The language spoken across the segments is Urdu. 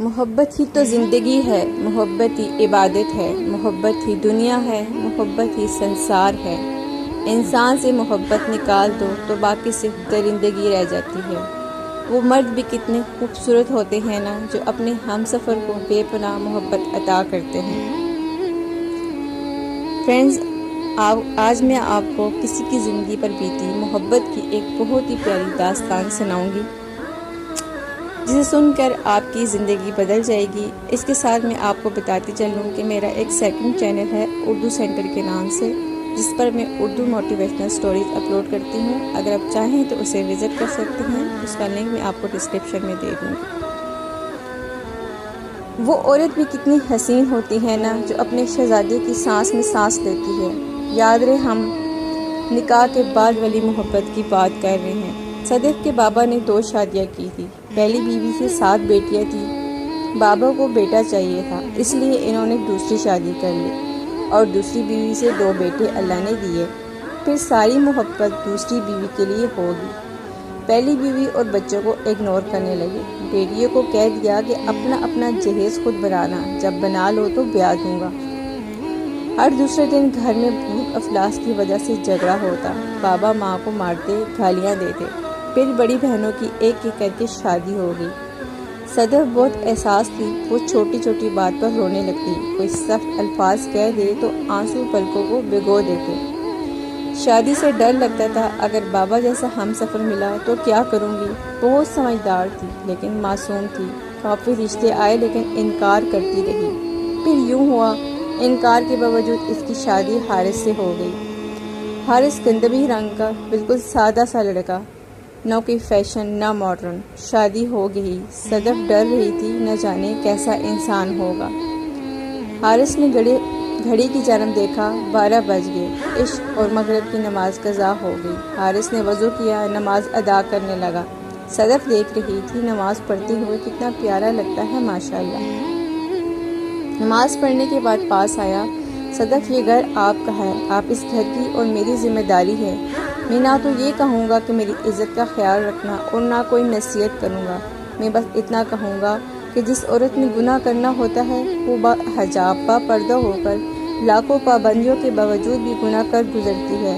محبت ہی تو زندگی ہے، محبت ہی عبادت ہے، محبت ہی دنیا ہے، محبت ہی سنسار ہے۔ انسان سے محبت نکال دو تو باقی صرف درندگی رہ جاتی ہے۔ وہ مرد بھی کتنے خوبصورت ہوتے ہیں نا جو اپنے ہم سفر کو بے پناہ محبت عطا کرتے ہیں۔ فرینڈز، آج میں آپ کو کسی کی زندگی پر بیتی محبت کی ایک بہت ہی پیاری داستان سناؤں گی جسے سن کر آپ کی زندگی بدل جائے گی۔ اس کے ساتھ میں آپ کو بتاتی چلوں کہ میرا ایک سیکنڈ چینل ہے اردو سینٹر کے نام سے، جس پر میں اردو موٹیویشنل سٹوریز اپلوڈ کرتی ہوں۔ اگر آپ چاہیں تو اسے وزٹ کر سکتے ہیں، اس کا لنک میں آپ کو ڈسکرپشن میں دے دوں گی۔ وہ عورت بھی کتنی حسین ہوتی ہے نا جو اپنے شہزادے کی سانس میں سانس لیتی ہے۔ یاد رہے ہم نکاح کے بعد والی محبت کی بات کر رہے ہیں۔ صدف کے بابا نے 2 شادیاں کی تھی۔ پہلی بیوی سے 7 بیٹیاں تھیں۔ بابا کو بیٹا چاہیے تھا، اس لیے انہوں نے دوسری شادی کر لی اور دوسری بیوی سے 2 بیٹے اللہ نے دیے۔ پھر ساری محبت دوسری بیوی کے لیے ہوگی۔ پہلی بیوی اور بچوں کو اگنور کرنے لگے۔ بیٹیوں کو کہہ دیا کہ اپنا اپنا جہیز خود بنانا، جب بنا لو تو بیاہ دوں گا۔ ہر دوسرے دن گھر میں بھوک افلاس کی وجہ سے جھگڑا ہوتا۔ بابا ماں کو مارتے، گالیاں دیتے۔ پھر بڑی بہنوں کی ایک ایک کر کے شادی ہو گئی۔ صدف بہت احساس تھی، وہ چھوٹی چھوٹی بات پر رونے لگتی۔ کوئی سخت الفاظ کہہ دے تو آنسو پلکوں کو بھگو دیتے۔ شادی سے ڈر لگتا تھا، اگر بابا جیسا ہم سفر ملا تو کیا کروں گی۔ بہت سمجھدار تھی لیکن معصوم تھی۔ کافی رشتے آئے لیکن انکار کرتی رہی۔ پھر یوں ہوا، انکار کے باوجود اس کی شادی حارث سے ہو گئی۔ حارث گندمی رنگ کا بالکل سادہ سا لڑکا، نہ کوئی فیشن نہ ماڈرن۔ شادی ہو گئی۔ صدف ڈر رہی تھی، نہ جانے کیسا انسان ہوگا۔ حارث نے گھڑی کی جانب دیکھا، 12 بج گئے۔ عشق اور مغرب کی نماز قضا ہو گئی۔ حارث نے وضو کیا، نماز ادا کرنے لگا۔ صدف دیکھ رہی تھی نماز پڑھتے ہوئے کتنا پیارا لگتا ہے ماشاءاللہ۔ نماز پڑھنے کے بعد پاس آیا، صدف یہ گھر آپ کا ہے، آپ اس گھر کی اور میری ذمہ داری ہے۔ میں نہ تو یہ کہوں گا کہ میری عزت کا خیال رکھنا اور نہ کوئی نصیحت کروں گا۔ میں بس اتنا کہوں گا کہ جس عورت نے گناہ کرنا ہوتا ہے وہ باحجاب با پردہ ہو کر لاکھوں پابندیوں کے باوجود بھی گناہ کر گزرتی ہے،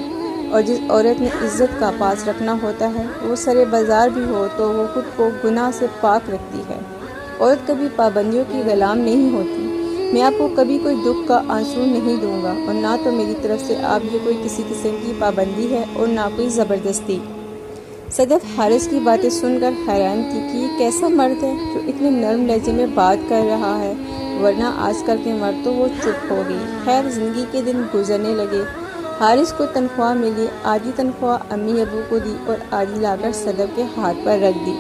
اور جس عورت نے عزت کا پاس رکھنا ہوتا ہے وہ سرے بازار بھی ہو تو وہ خود کو گناہ سے پاک رکھتی ہے۔ عورت کبھی پابندیوں کی غلام نہیں ہوتی۔ میں آپ کو کبھی کوئی دکھ کا آنسو نہیں دوں گا، اور نہ تو میری طرف سے آپ یہ کوئی کسی قسم کی پابندی ہے اور نہ کوئی زبردستی۔ صدف حارث کی باتیں سن کر حیران تھی کہ یہ کیسا مرد ہے جو اتنے نرم لہجے میں بات کر رہا ہے، ورنہ آج کل کے مرد تو وہ چپ ہو گئی۔ خیر، زندگی کے دن گزرنے لگے۔ حارث کو تنخواہ ملی، آدھی تنخواہ امی ابو کو دی اور آدھی لا کر صدف کے ہاتھ پر رکھ دی۔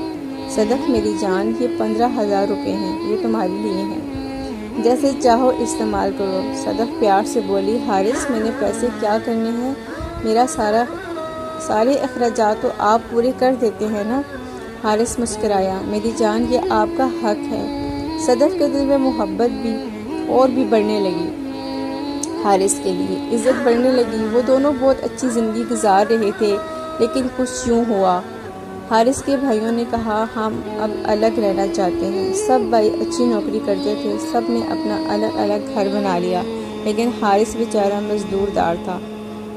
صدف میری جان، یہ 15,000 روپے ہیں، یہ تمہارے لیے ہیں، جیسے چاہو استعمال کرو۔ صدف پیار سے بولی، حارث میں نے پیسے کیا کرنے ہیں، میرا سارے اخراجات تو آپ پورے کر دیتے ہیں نا۔ حارث مسکرایا، میری جان یہ آپ کا حق ہے۔ صدف کے دل میں محبت بھی اور بھی بڑھنے لگی، حارث کے لیے عزت بڑھنے لگی۔ وہ دونوں بہت اچھی زندگی گزار رہے تھے، لیکن کچھ یوں ہوا۔ حارث کے بھائیوں نے کہا ہم اب الگ رہنا چاہتے ہیں۔ سب بھائی اچھی نوکری کرتے تھے، سب نے اپنا الگ الگ گھر بنا لیا، لیکن حارث بیچارہ مزدور دار تھا۔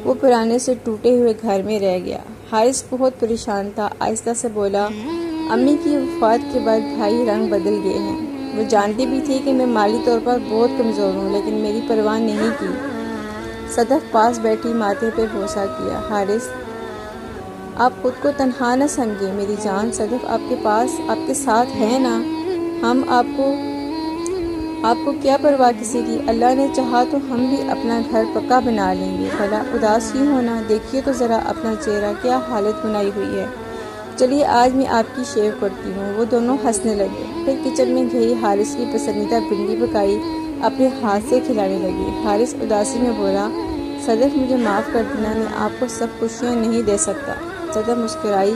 وہ پرانے سے ٹوٹے ہوئے گھر میں رہ گیا۔ حارث بہت پریشان تھا، آہستہ سے بولا، امی کی وفات کے بعد بھائی رنگ بدل گئے ہیں۔ وہ جانتی بھی تھی کہ میں مالی طور پر بہت کمزور ہوں، لیکن میری پرواہ نہیں کی۔ صدف پاس بیٹھی، ماتھے پہ بوسہ کیا، حارث آپ خود کو تنہا نہ سمجھے، میری جان صدف آپ کے ساتھ ہے نا۔ ہم آپ کو کیا پرواہ کسی کی، اللہ نے چاہا تو ہم بھی اپنا گھر پکا بنا لیں گے۔ بھلا اداس کیوں ہونا، دیکھیے تو ذرا اپنا چہرہ، کیا حالت بنائی ہوئی ہے۔ چلیے آج میں آپ کی شیو کرتی ہوں۔ وہ دونوں ہنسنے لگے۔ پھر کچن میں گئی، حارث کی پسندیدہ بھنڈی پکائی، اپنے ہاتھ سے کھلانے لگی۔ حارث اداسی میں بولا، صدف مجھے معاف کر دینا، میں آپ کو سب خوشیاں نہیں دے سکتا۔ صدف مسکرائی،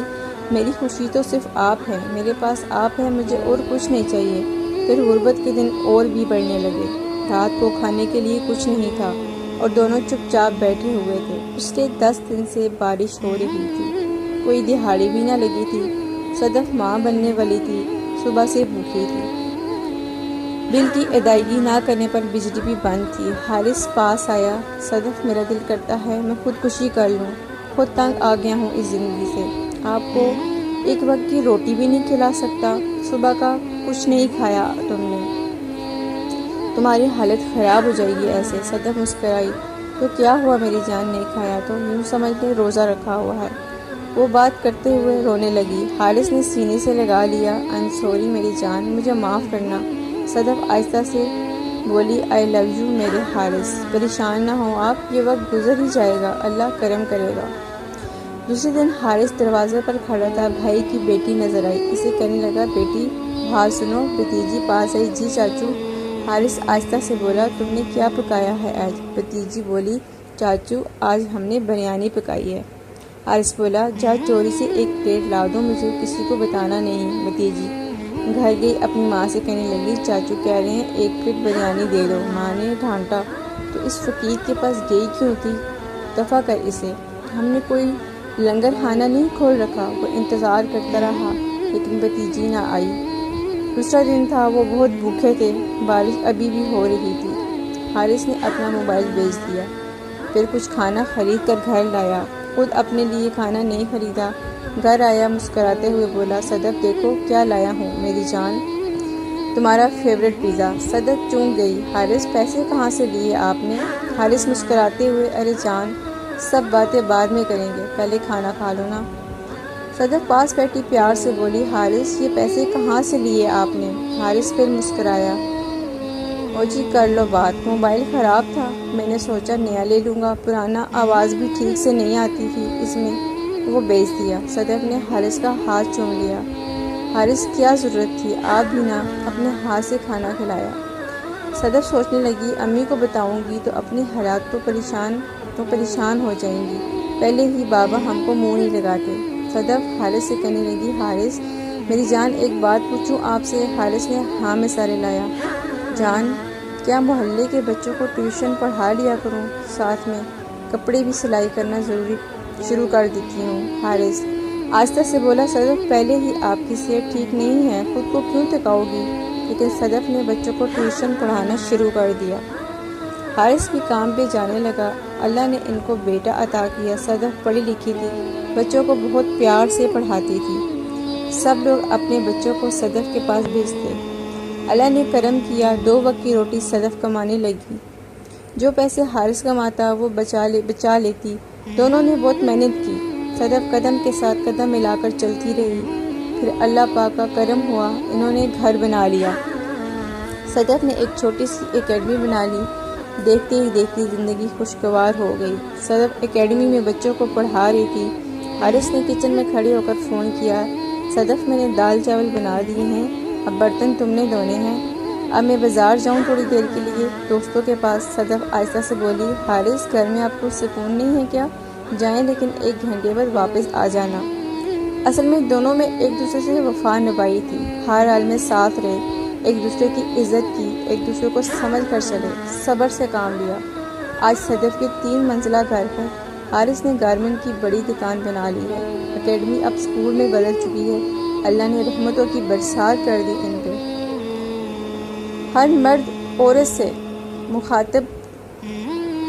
میری خوشی تو صرف آپ ہیں، میرے پاس آپ ہیں، مجھے اور کچھ نہیں چاہیے۔ پھر غربت کے دن اور بھی بڑھنے لگے۔ رات کو کھانے کے لیے کچھ نہیں تھا اور دونوں چپ چاپ بیٹھے ہوئے تھے۔ پچھلے 10 دن سے بارش ہو رہی تھی، کوئی دہاڑی بھی نہ لگی تھی۔ صدف ماں بننے والی تھی، صبح سے بھوکی تھی۔ بل کی ادائیگی نہ کرنے پر بجلی بھی بند تھی۔ حارث پاس آیا۔ صدف میرا دل کرتا ہے میں خودکشی کر لوں، خود تنگ آ گیا ہوں اس زندگی سے۔ آپ کو ایک وقت کی روٹی بھی نہیں کھلا سکتا، صبح کا کچھ نہیں کھایا تم نے، تمہاری حالت خراب ہو جائے گی ایسے۔ صدف مسکرائی۔ تو کیا ہوا میری جان، نہیں کھایا تو یوں سمجھ لے روزہ رکھا ہوا ہے۔ وہ بات کرتے ہوئے رونے لگی۔ حارث نے سینے سے لگا لیا۔ I'm sorry میری جان، مجھے معاف کرنا۔ صدف آہستہ سے بولی I love you میرے حارث، پریشان نہ ہو آپ، یہ وقت گزر ہی جائے گا، اللہ کرم کرے گا۔ دوسرے دن حارث دروازے پر کھڑا تھا۔ بھائی کی بیٹی نظر آئی، اسے کہنے لگا بیٹی بات سنو۔ بھتیجی پاس آئی۔ جی چاچو۔ حارث آہستہ سے بولا تم نے کیا پکایا ہے آج؟ بھتیجی بولی چاچو آج ہم نے بریانی پکائی ہے۔ حارث بولا جا چوری سے ایک پلیٹ لا دو، مجھے کسی کو بتانا نہیں۔ بھتیجی گھر گئی، اپنی ماں سے کہنے لگی چاچو کہہ رہے ہیں ایک پلیٹ بریانی دے دو۔ ماں نے ڈانٹا تو اس فقیر کے پاس گئی کیوں تھی، دفع کر اسے، ہم نے کوئی لنگر خانہ نہیں کھول رکھا۔ وہ انتظار کرتا رہا لیکن بھتیجی نہ آئی۔ دوسرا دن تھا، وہ بہت بھوکے تھے، بارش ابھی بھی ہو رہی تھی۔ حارث نے اپنا موبائل بیچ دیا، پھر کچھ کھانا خرید کر گھر لایا، خود اپنے لیے کھانا نہیں خریدا۔ گھر آیا، مسکراتے ہوئے بولا صدف دیکھو کیا لایا ہوں میری جان، تمہارا فیوریٹ پیزا۔ صدف چونک گئی۔ حارث پیسے کہاں سے لیے آپ نے؟ حارث مسکراتے ہوئے ارے جان سب باتیں بعد میں کریں گے، پہلے کھانا کھا لو نا۔ صدف پاس بیٹھی پیار سے بولی حارث یہ پیسے کہاں سے لیے آپ نے؟ حارث پھر مسکرایا۔ او جی کر لو بات، موبائل خراب تھا، میں نے سوچا نیا لے لوں گا، پرانا آواز بھی ٹھیک سے نہیں آتی تھی اس میں، وہ بیچ دیا۔ صدف نے حارث کا ہاتھ چوم لیا۔ حارث کیا ضرورت تھی، آپ بھی نہ اپنے ہاتھ سے کھانا کھلایا۔ صدف سوچنے لگی امی کو بتاؤں گی تو اپنی حالات تو پریشان ہو جائیں گی، پہلے ہی بابا ہم کو منہ نہیں لگاتے۔ صدف حارث سے کہنے لگی حارث میری جان ایک بات پوچھوں آپ سے؟ حارث نے ہاں میں سارے لایا۔ جان کیا محلے کے بچوں کو ٹیوشن پڑھا لیا کروں، ساتھ میں کپڑے بھی سلائی کرنا شروع کر دیتی ہوں۔ حارث آہستہ سے بولا صدف پہلے ہی آپ کی صحت ٹھیک نہیں ہے، خود کو کیوں تھکاؤ گی؟ لیکن صدف نے بچوں کو ٹیوشن پڑھانا شروع کر دیا۔ حارث بھی کام پہ جانے لگا۔ اللہ نے ان کو بیٹا عطا کیا۔ صدف پڑھی لکھی تھی، بچوں کو بہت پیار سے پڑھاتی تھی، سب لوگ اپنے بچوں کو صدف کے پاس بھیجتے۔ اللہ نے کرم کیا، 2 وقت کی روٹی صدف کمانے لگی، جو پیسے حارث کماتا وہ بچا لیتی۔ دونوں نے بہت محنت کی، صدف قدم کے ساتھ قدم ملا کر چلتی رہی۔ پھر اللہ پاک کا کرم ہوا، انہوں نے گھر بنا لیا۔ صدف نے ایک چھوٹی سی اکیڈمی بنا لی، دیکھتے ہی دیکھتی زندگی خوشگوار ہو گئی۔ صدف اکیڈمی میں بچوں کو پڑھا رہی تھی۔ حارث نے کچن میں کھڑے ہو کر فون کیا صدف میں نے دال چاول بنا دیے ہیں، اب برتن تم نے دھونے ہیں، اب میں بازار جاؤں تھوڑی دیر کے لیے دوستوں کے پاس۔ صدف آہستہ سے بولی حارث گھر میں آپ کو سکون نہیں ہے کیا؟ جائیں لیکن 1 گھنٹے بعد واپس آ جانا۔ اصل میں دونوں میں ایک دوسرے سے وفا نبھائی تھی، ہر حال میں ساتھ رہے، ایک دوسرے کی عزت کی، ایک دوسرے کو سمجھ کر چلے، صبر سے کام لیا۔ آج صدف کے 3 منزلہ گھر ہے، حارث نے گارمنٹ کی بڑی دکان بنا لی ہے، اکیڈمی اب اسکول میں بدل چکی ہے۔ اللہ نے رحمتوں کی برسات کر دی ان پہ۔ ہر مرد عورت سے مخاطب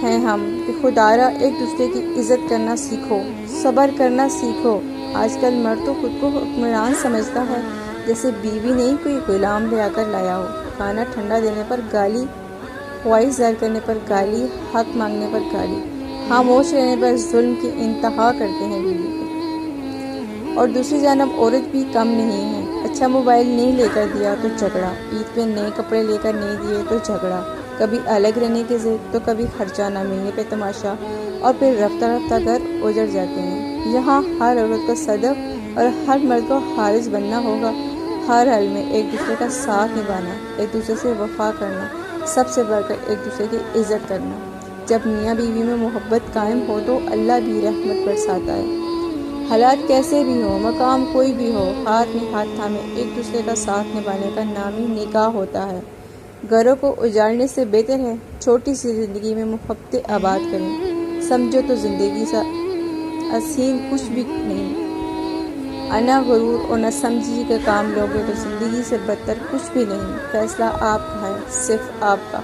ہیں ہم کہ خدارا ایک دوسرے کی عزت کرنا سیکھو، صبر کرنا سیکھو۔ آج کل مرد تو خود کو حکمران سمجھتا ہے، جیسے بیوی نہیں کوئی غلام لے آ کر لایا ہو۔ کھانا ٹھنڈا دینے پر گالی، خواہش ظاہر کرنے پر گالی، حق مانگنے پر گالی، خاموش رہنے پر ظلم کی انتہا کرتے ہیں بیوی کو۔ اور دوسری جانب عورت بھی کم نہیں ہے، اچھا موبائل نہیں لے کر دیا تو جھگڑا، عید پہ نئے کپڑے لے کر نہیں دیے تو جھگڑا، کبھی الگ رہنے کے ضد تو کبھی خرچہ نہ ملنے پہ تماشا، اور پھر رفتہ رفتہ گھر اجڑ جاتے ہیں۔ یہاں ہر عورت کو صدف اور ہر مرد کو حارث بننا ہوگا، ہر حال میں ایک دوسرے کا ساتھ نبھانا، ایک دوسرے سے وفا کرنا، سب سے بڑھ کر ایک دوسرے کی عزت کرنا۔ جب میاں بیوی میں محبت قائم ہو تو اللہ بھی رحمت برساتا ہے۔ حالات کیسے بھی ہوں، مقام کوئی بھی ہو، ہاتھ میں ہاتھ تھامے ایک دوسرے کا ساتھ نبھانے کا نام ہی نکاح ہوتا ہے۔ گھروں کو اجاڑنے سے بہتر ہے چھوٹی سی زندگی میں محبتیں آباد کریں۔ سمجھو تو زندگی سے حسین کچھ بھی نہیں۔ انا غرور اور نہ سمجھی کے کام لوگے تو زندگی سے بدتر کچھ بھی نہیں۔ فیصلہ آپ کا ہے، صرف آپ کا۔